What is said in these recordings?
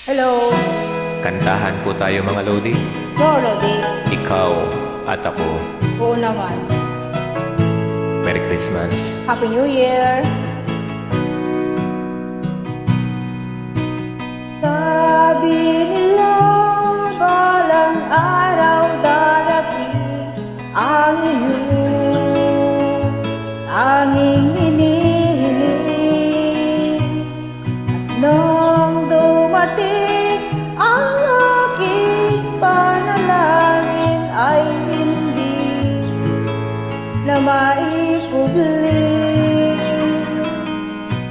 Hello. Kantahan po tayo mga Lodi. Go, Lodi. Ikaw at ako. Oo naman. Merry Christmas. Happy New Year. Sabi nila balang araw darating ang iyong tanging hinihiling. At nang dumating ang aking panalangin ay hindi na maikubli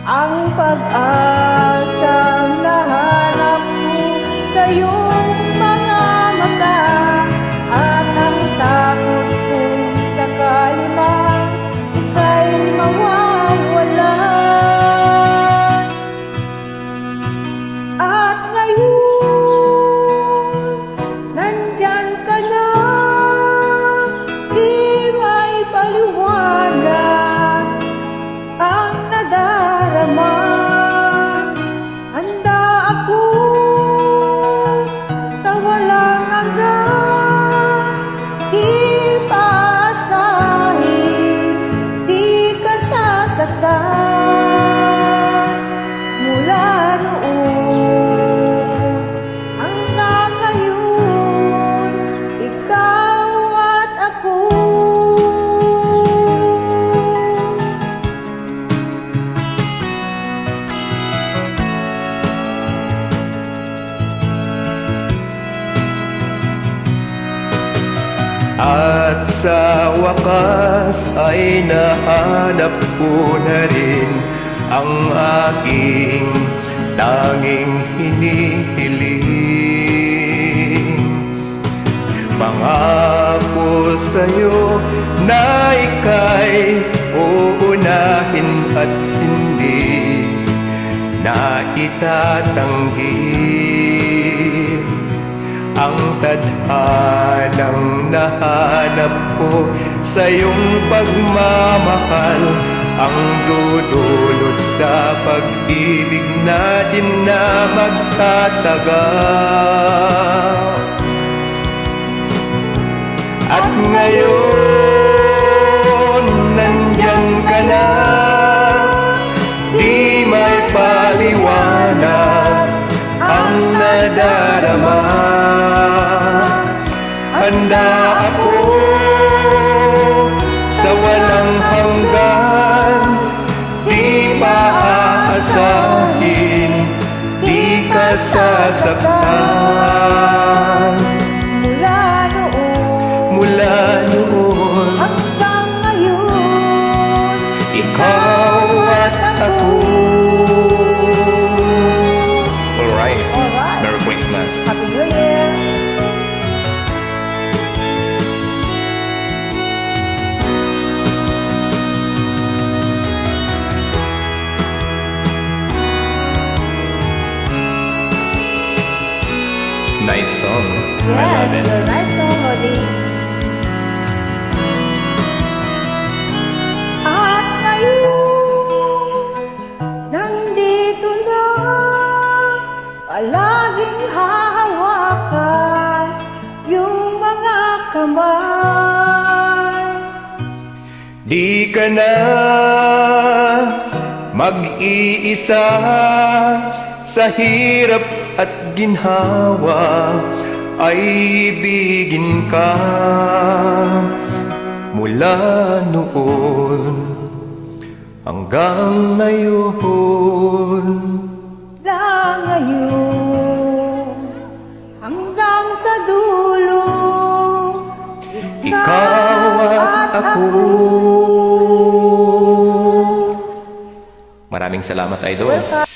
ang pag-asang nahanap ko sa iyong mga mata at ang takot kong sakali man ika'y mawawala. At ngayon, nandyan ka na, di may paliwanag ang nadarama. Handa ako sa walang hanggan, di paasahin, di ka sasaktan. Mula noon hanggang ngayon, ikaw at ako. At sa wakas ay nahanap ko na rin ang aking tanging hinihiling. Pangako sa'yo na ika'y uunahin at hindi na itatanggi ang tadhanang nahanap ko sa iyong pagmamahal, ang dudulot sa pag-ibig natin na magtatagal. At ngayon, nandyan ka na, di may paliwanag ang nadarama. Handa ako sa walang hanggan, di paaasahin, di ka sasaktan. Mula noon Hanggang ngayon, ikaw at ako. Alright, Alright. Merry Christmas. Happy New Year. Nice song. I Yes, love it. you're nice song, Lodi. At ngayon, nandito na, palaging hahawakan yung mga kamay. Di ka na mag-iisa sa hirap at ginhawa, ay ibigin ka mula noon hanggang ngayon. Na ngayon, hanggang sa dulo, Ikaw at ako. Maraming salamat, Idol. Welcome.